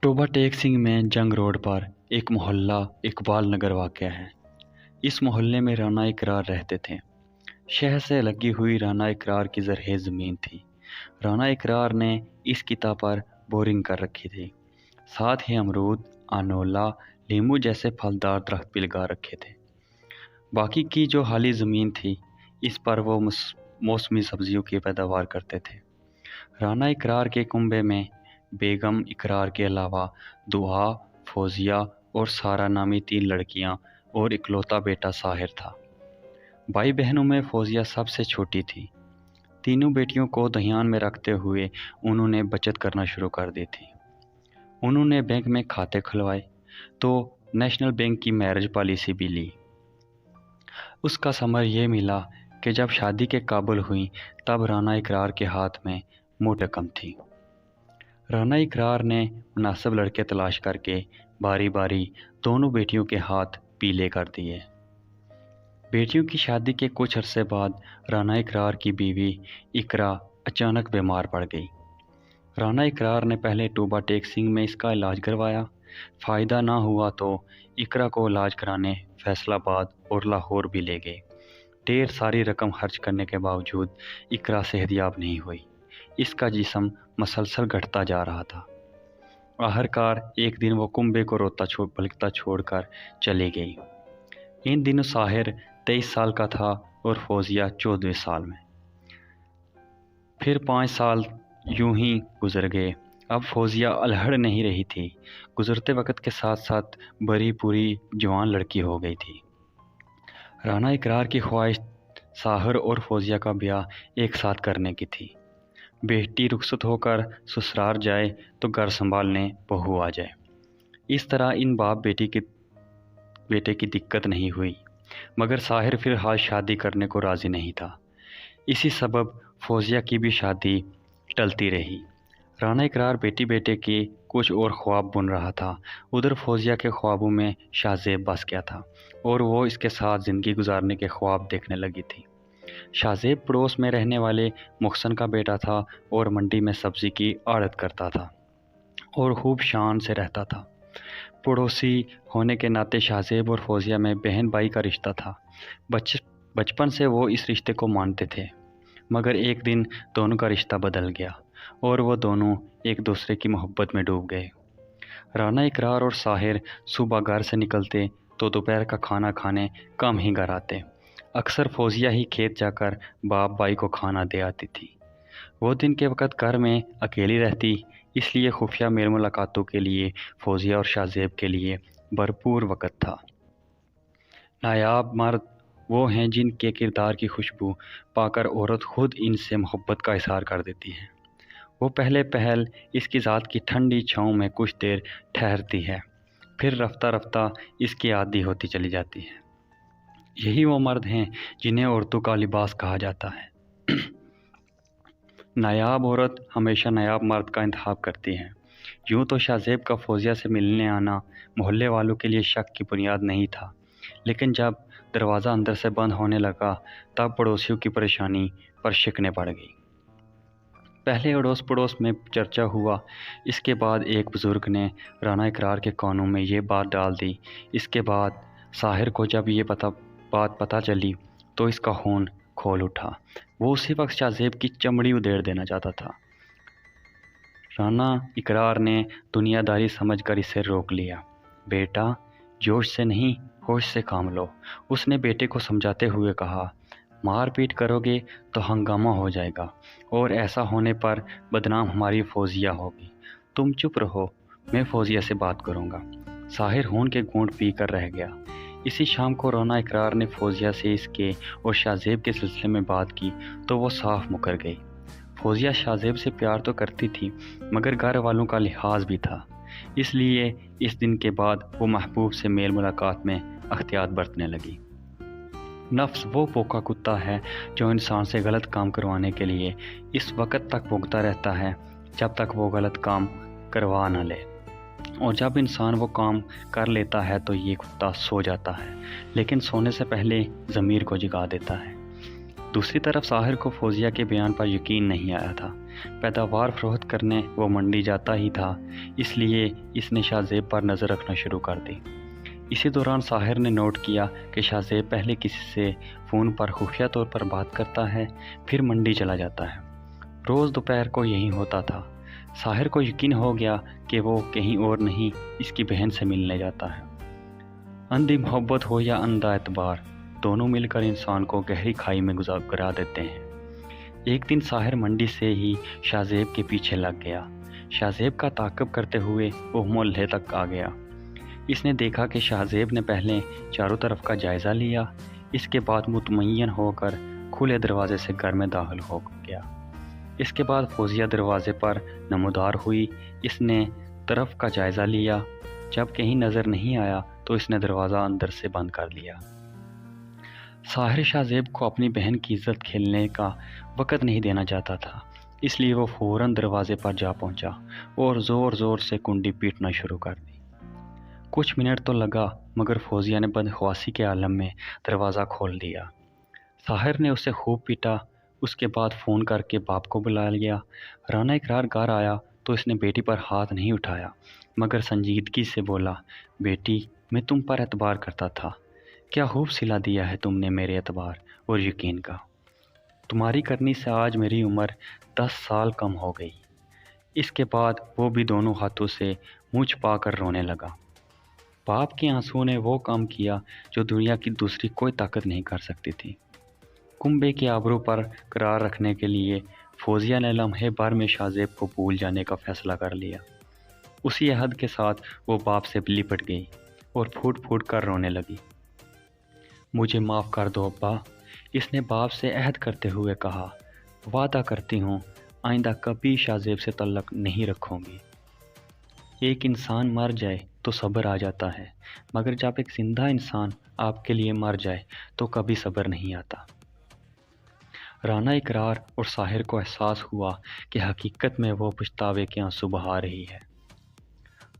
Toba take Singh में जंग road पर एक मोहल्ला इकबाल नगर वाक़ है। इस मोहल्ले में राना इकरार रहते थे। शहर से लगी हुई राना इकरार की ज़रख़ेज़ ज़मीन थी। राना इकरार ने इस किता पर बोरिंग कर रखी थी। साथ ही अमरूद, अनोला, लीमू जैसे फलदार दरख्त भी लगा रखे थे। बाकी की जो खाली ज़मीन थी, इस पर वो मौसमी सब्जियों की पैदावार करते थे। राना इकरार के कुंबे में बेगम इकरार के अलावा दुआ, फौजिया और सारा नामी 3 लड़कियां और इकलौता बेटा साहिर था। भाई बहनों में फौजिया सबसे छोटी थी। तीनों बेटियों को ध्यान में रखते हुए उन्होंने बचत करना शुरू कर दी थी। उन्होंने बैंक में खाते खुलवाए तो नेशनल बैंक की मैरिज पॉलिसी भी ली। उसका समर ये मिला कि जब शादी के काबिल हुई तब राना इकरार के हाथ में मोटी रकम थी। राना इकरार ने मुनासिब लड़के तलाश करके बारी बारी दोनों बेटियों के हाथ पीले कर दिए। बेटियों की शादी के कुछ अरसे बाद राना इकरार की बीवी इकरा अचानक बीमार पड़ गई। राना इकरार ने पहले टोबा टेक सिंह में इसका इलाज करवाया। फ़ायदा ना हुआ तो इकरा को इलाज कराने फैसलाबाद और लाहौर भी ले गए। ढेर सारी रकम खर्च करने के बावजूद इकरा सेहतयाब नहीं हुई। इसका जिस्म मसलसल घटता जा रहा था। आखिरकार एक दिन वो कुंबे को बलकता छोड़कर चली गई। इन दिनों साहिर 23 साल का था और फौजिया 14वें साल में। फिर 5 साल यूं ही गुजर गए। अब फौजिया अलहड़ नहीं रही थी। गुजरते वक्त के साथ साथ बड़ी पूरी जवान लड़की हो गई थी। राना इकरार की ख्वाहिश साहिर और फौजिया का ब्याह एक साथ करने की थी। बेटी रुखसत होकर ससुराल जाए तो घर संभालने बहू आ जाए। इस तरह इन बेटे की दिक्कत नहीं हुई, मगर साहिर फिलहाल शादी करने को राज़ी नहीं था। इसी सबब फौजिया की भी शादी टलती रही। राना इकरार बेटी बेटे के कुछ और ख्वाब बुन रहा था। उधर फौजिया के ख्वाबों में शाहजेब बस गया था और वो इसके साथ ज़िंदगी गुजारने के ख्वाब देखने लगी थी। शाहजेब पड़ोस में रहने वाले मुहसन का बेटा था और मंडी में सब्ज़ी की आड़त करता था और खूब शान से रहता था। पड़ोसी होने के नाते शाहजेब और फौजिया में बहन भाई का रिश्ता था। बचपन से वो इस रिश्ते को मानते थे, मगर एक दिन दोनों का रिश्ता बदल गया और वो दोनों एक दूसरे की मोहब्बत में डूब गए। राना इकरार और साहिर सुबह घर से निकलते तो दोपहर का खाना खाने कम ही घर आते। अक्सर फौजिया ही खेत जाकर बाप भाई को खाना दे आती थी। वो दिन के वक्त घर में अकेली रहती, इसलिए खुफिया मेल मुलाकातों के लिए फौजिया और शाहजेब के लिए भरपूर वक्त था। नायाब मर्द वो हैं जिनके किरदार की खुशबू पाकर औरत खुद इनसे मोहब्बत का इजहार कर देती है। वो पहले पहल इसकी ज़ात की ठंडी छाँव में कुछ देर ठहरती है, फिर रफ्ता रफ्ता इसकी आदी होती चली जाती है। यही वो मर्द हैं जिन्हें औरतों का लिबास कहा जाता है। नायाब औरत हमेशा नायाब मर्द का इंतखाब करती है। यूँ तो शाहजेब का फौजिया से मिलने आना मोहल्ले वालों के लिए शक की बुनियाद नहीं था, लेकिन जब दरवाज़ा अंदर से बंद होने लगा तब पड़ोसियों की परेशानी पर शिकने पड़ गई। पहले अड़ोस पड़ोस में चर्चा हुआ, इसके बाद एक बुज़ुर्ग ने राना इकरार के कानों में ये बात डाल दी। इसके बाद साहिर को जब ये बात पता चली तो इसका खून खोल उठा। वो उसी वक्त शाहजेब की चमड़ी उधेड़ देना चाहता था। राना इकरार ने दुनियादारी समझकर इसे रोक लिया। बेटा, जोश से नहीं होश से काम लो, उसने बेटे को समझाते हुए कहा। मारपीट करोगे तो हंगामा हो जाएगा और ऐसा होने पर बदनाम हमारी फौजिया होगी। तुम चुप रहो, मैं फौजिया से बात करूँगा। साहिर खून के घूंट पी कर रह गया। इसी शाम को राना इकरार ने फौजिया से इसके और शाहजेब के सिलसिले में बात की तो वो साफ मुकर गई। फौजिया शाहजेब से प्यार तो करती थी, मगर घर वालों का लिहाज भी था, इसलिए इस दिन के बाद वो महबूब से मेल मुलाकात में अख्तियात बरतने लगी। नफ्स वो पोका कुत्ता है जो इंसान से गलत काम करवाने के लिए इस वक्त तक भौंकता रहता है जब तक वो गलत काम करवा न ले, और जब इंसान वो काम कर लेता है तो ये कुत्ता सो जाता है, लेकिन सोने से पहले ज़मीर को जगा देता है। دوسری طرف ساحر کو فوزیہ کے بیان پر یقین نہیں آیا تھا۔ پیداوار فروخت کرنے وہ منڈی جاتا ہی تھا، اس لیے اس نے شاہ زیب پر نظر رکھنا شروع کر دی۔ اسی دوران ساحر نے نوٹ کیا کہ شاہ زیب پہلے کسی سے فون پر خفیہ طور پر بات کرتا ہے، پھر منڈی چلا جاتا ہے۔ روز دوپہر کو یہی ہوتا تھا۔ ساحر کو یقین ہو گیا کہ وہ کہیں اور نہیں، اس کی بہن سے ملنے جاتا ہے۔ اندھی محبت ہو یا اندھا اعتبار، دونوں مل کر انسان کو گہری کھائی میں گرا دیتے ہیں۔ ایک دن ساحر منڈی سے ہی شاہ زیب کے پیچھے لگ گیا۔ شاہ زیب کا تعاقب کرتے ہوئے وہ محلے تک آ گیا۔ اس نے دیکھا کہ شاہ زیب نے پہلے چاروں طرف کا جائزہ لیا، اس کے بعد مطمئن ہو کر کھلے دروازے سے گھر میں داخل ہو گیا۔ اس کے بعد فوزیہ دروازے پر نمودار ہوئی۔ اس نے طرف کا جائزہ لیا، جب کہیں نظر نہیں آیا تو اس نے دروازہ اندر سے بند کر لیا۔ ساحر شاہ زیب کو اپنی بہن کی عزت کھیلنے کا وقت نہیں دینا چاہتا تھا، اس لیے وہ فوراً دروازے پر جا پہنچا اور زور زور سے کنڈی پیٹنا شروع کر دی۔ کچھ منٹ تو لگا، مگر فوزیہ نے بدحواسی کے عالم میں دروازہ کھول دیا۔ ساحر نے اسے خوب پیٹا۔ اس کے بعد فون کر کے باپ کو بلا لیا۔ رانا اقرار گھر آیا تو اس نے بیٹی پر ہاتھ نہیں اٹھایا، مگر سنجیدگی سے بولا، بیٹی، میں تم پر اعتبار کرتا تھا، کیا خوب صلہ دیا ہے تم نے میرے اعتبار اور یقین کا۔ تمہاری کرنی سے آج میری عمر 10 سال کم ہو گئی۔ اس کے بعد وہ بھی دونوں ہاتھوں سے منہ چھپا کر رونے لگا۔ باپ کے آنسوؤں نے وہ کام کیا جو دنیا کی دوسری کوئی طاقت نہیں کر سکتی تھی۔ کنبے کے آبرو پر قرار رکھنے کے لیے فوزیہ نے لمحے بھر میں شاہ زیب کو بھول جانے کا فیصلہ کر لیا۔ اسی عہد کے ساتھ وہ باپ سے لپٹ گئی اور پھوٹ پھوٹ کر رونے لگی۔ مجھے معاف کر دو ابا، اس نے باپ سے عہد کرتے ہوئے کہا، وعدہ کرتی ہوں آئندہ کبھی شاہ زیب سے تعلق نہیں رکھوں گی۔ ایک انسان مر جائے تو صبر آ جاتا ہے، مگر جب ایک زندہ انسان آپ کے لیے مر جائے تو کبھی صبر نہیں آتا۔ رانا اقرار اور ساحر کو احساس ہوا کہ حقیقت میں وہ پچھتاوے کے آنسو بہا رہی ہے،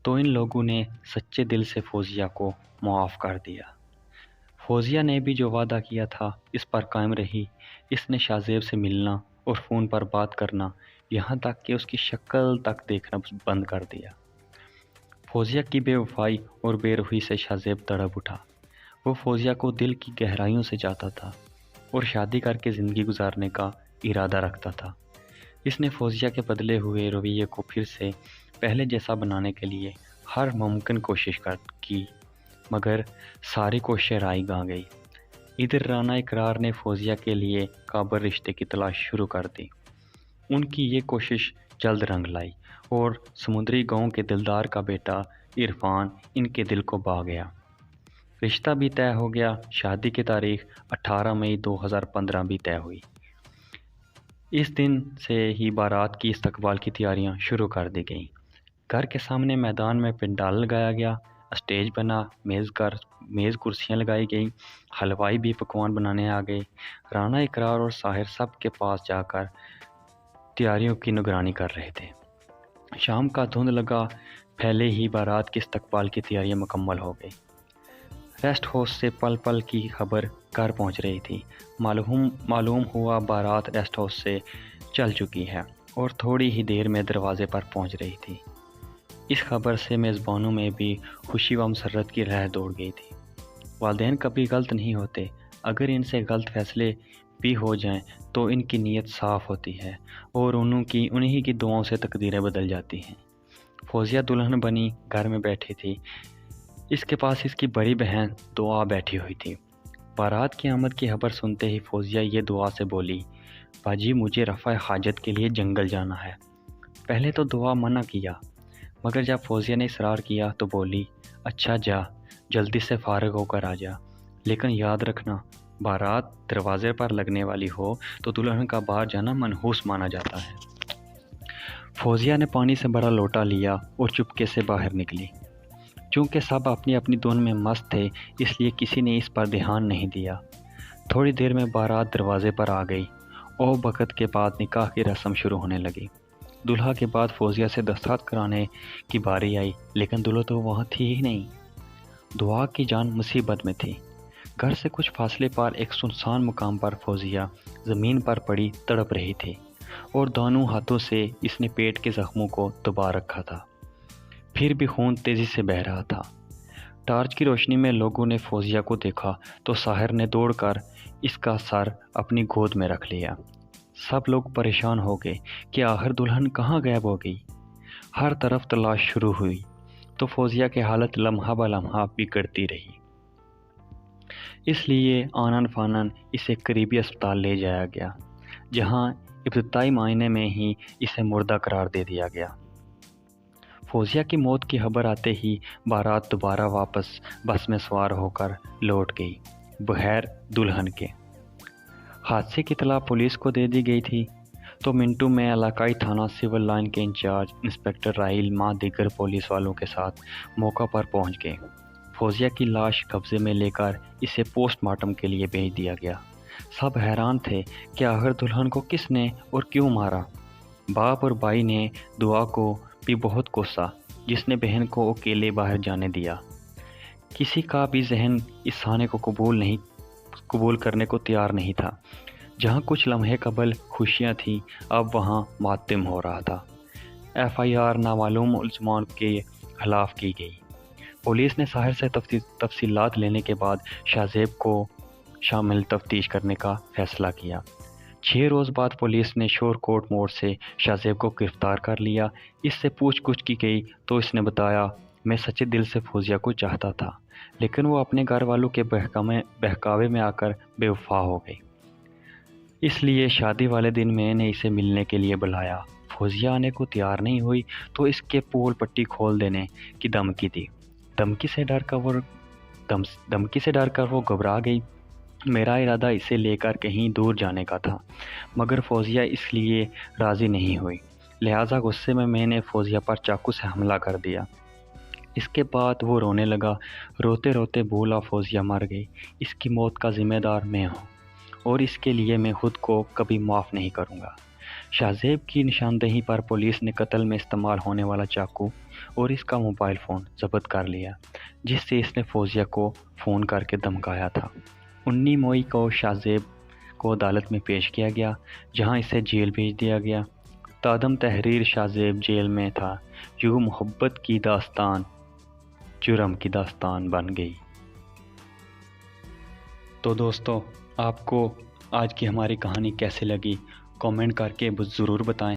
تو ان لوگوں نے سچے دل سے فوزیہ کو معاف کر دیا۔ فوزیہ نے بھی جو وعدہ کیا تھا اس پر قائم رہی۔ اس نے شاہ زیب سے ملنا اور فون پر بات کرنا، یہاں تک کہ اس کی شکل تک دیکھنا بند کر دیا۔ فوزیہ کی بے وفائی اور بے روحی سے شاہ زیب تڑپ اٹھا۔ وہ فوزیہ کو دل کی گہرائیوں سے چاہتا تھا اور شادی کر کے زندگی گزارنے کا ارادہ رکھتا تھا۔ اس نے فوزیہ کے بدلے ہوئے رویے کو پھر سے پہلے جیسا بنانے کے لیے ہر ممکن کوشش کی، مگر ساری کوششیں رائے گاں گئی۔ ادھر رانا اقرار نے فوزیہ کے لیے قابل رشتے کی تلاش شروع کر دی۔ ان کی یہ کوشش جلد رنگ لائی اور سمندری گاؤں کے دلدار کا بیٹا عرفان ان کے دل کو بھا گیا۔ رشتہ بھی طے ہو گیا۔ شادی کی تاریخ 18 مئی 2015 بھی طے ہوئی۔ اس دن سے ہی بارات کی استقبال کی تیاریاں شروع کر دی گئیں۔ گھر کے سامنے میدان میں پنڈال لگایا گیا، اسٹیج بنا، میز کرسیاں لگائی گئیں، حلوائی بھی پکوان بنانے آ گئے۔ رانا اقرار اور ساحر سب کے پاس جا کر تیاریوں کی نگرانی کر رہے تھے۔ شام کا دھند لگا پھیلے ہی بارات کی استقبال کی تیاریاں مکمل ہو گئی۔ ریسٹ ہاؤس سے پل پل کی خبر گھر پہنچ رہی تھی۔ معلوم ہوا بارات ریسٹ ہاؤس سے چل چکی ہے اور تھوڑی ہی دیر میں دروازے پر پہنچ رہی تھی۔ اس خبر سے میزبانوں میں بھی خوشی و مسرت کی لہر دوڑ گئی تھی۔ والدین کبھی غلط نہیں ہوتے، اگر ان سے غلط فیصلے بھی ہو جائیں تو ان کی نیت صاف ہوتی ہے اور انہی کی دعاؤں سے تقدیریں بدل جاتی ہیں۔ فوزیہ دلہن بنی گھر میں بیٹھی تھی۔ اس کے پاس اس کی بڑی بہن دعا بیٹھی ہوئی تھی۔ بارات کی آمد کی خبر سنتے ہی فوزیہ یہ دعا سے بولی، باجی مجھے رفع حاجت کے لیے جنگل جانا ہے۔ پہلے تو دعا منع کیا، مگر جب فوزیہ نے اصرار کیا تو بولی، اچھا جا، جلدی سے فارغ ہو کر آ جا، لیکن یاد رکھنا بارات دروازے پر لگنے والی ہو تو دلہن کا باہر جانا منحوس مانا جاتا ہے۔ فوزیہ نے پانی سے بڑا لوٹا لیا اور چپکے سے باہر نکلی۔ چونکہ سب اپنی اپنی دھن میں مست تھے، اس لیے کسی نے اس پر دھیان نہیں دیا۔ تھوڑی دیر میں بارات دروازے پر آ گئی۔ او بخت کے بعد نکاح کی رسم شروع ہونے لگی۔ دلہا کے بعد فوزیہ سے دستخط کرانے کی باری آئی، لیکن دلہا تو وہاں تھی ہی نہیں۔ دعا کی جان مصیبت میں تھی۔ घर से कुछ फासले पर एक सुनसान मुकाम पर फौजिया ज़मीन पर पड़ी तड़प रही थी और दोनों हाथों से इसने पेट के जख्मों को दबा रखा था। फिर भी खून तेज़ी से बह रहा था। टार्च की रोशनी में लोगों ने फौजिया को देखा तो साहिर ने दौड़कर इसका सर अपनी गोद में रख लिया। सब लोग परेशान हो गए कि आखिर दुल्हन कहाँ गायब हो गई। हर तरफ तलाश शुरू हुई तो फौजिया की हालत लम्हा ब लम्हा बिगड़ती रही। इसलिए आनन फानन इसे करीबी अस्पताल ले जाया गया, जहां इब्तदाई मायने में ही इसे मुर्दा करार दे दिया गया। फौजिया की मौत की खबर आते ही बारात दोबारा वापस बस में सवार होकर लौट गई, बगैर दुल्हन के। हादसे की इतला पुलिस को दे दी गई थी तो मिंटू में इलाकाई थाना सिविल लाइन के इंचार्ज इंस्पेक्टर राहिल मां दीगर पुलिस वालों के साथ मौका पर पहुंच गए। फौजिया की लाश कब्जे में लेकर इसे पोस्टमार्टम के लिए भेज दिया गया। सब हैरान थे कि आखिर दुल्हन को किसने और क्यों मारा। बाप और भाई ने दुआ को भी बहुत कोसा, जिसने बहन को अकेले बाहर जाने दिया। किसी का भी जहन इस खाने को कबूल करने को तैयार नहीं था। जहां कुछ लम्हे कबल खुशियां थीं, अब वहां मातम हो रहा था। FIR नामालूम मुल्ज़िमान के खिलाफ की गई। पुलिस ने साहिर से तफसीलात लेने के बाद शाहजेब को शामिल तफ्तीश करने का फैसला किया। 6 रोज़ बाद पुलिस ने शोरकोट मोड़ से शाहजेब को गिरफ्तार कर लिया। इससे पूछगछ की गई तो इसने बताया, मैं सच्चे दिल से फौजिया को चाहता था, लेकिन वो अपने घर वालों के बहकावे में आकर बेवफा हो गई। इसलिए शादी वाले दिन मैंने इसे मिलने के लिए बुलाया। फौजिया आने को तैयार नहीं हुई तो इसके पोल पट्टी खोल देने की धमकी दी। धमकी से डरकर वो घबरा गई। मेरा इरादा इसे लेकर कहीं दूर जाने का था, मगर फौजिया इसलिए राज़ी नहीं हुई। लिहाजा गुस्से में मैंने फौजिया पर चाकू से हमला कर दिया। इसके बाद वो रोने लगा। रोते रोते बोला, फौजिया मर गई, इसकी मौत का ज़िम्मेदार मैं हूँ और इसके लिए मैं खुद को कभी माफ़ नहीं करूँगा। शाहजेब की निशानदेही पर पुलिस ने कत्ल में इस्तेमाल होने वाला चाकू और इसका मोबाइल फ़ोन ज़ब्त कर लिया, जिससे इसने फौजिया को फ़ोन करके धमकाया था। 19 मई को शाहजेब को अदालत में पेश किया गया, जहां इसे जेल भेज दिया गया। तादम तहरीर शाहजेब जेल में था। यूँ मोहब्बत की दास्तान जुर्म की दास्तान बन गई। तो दोस्तों, आपको आज की हमारी कहानी कैसे लगी, कमेंट करके ज़रूर बताएं।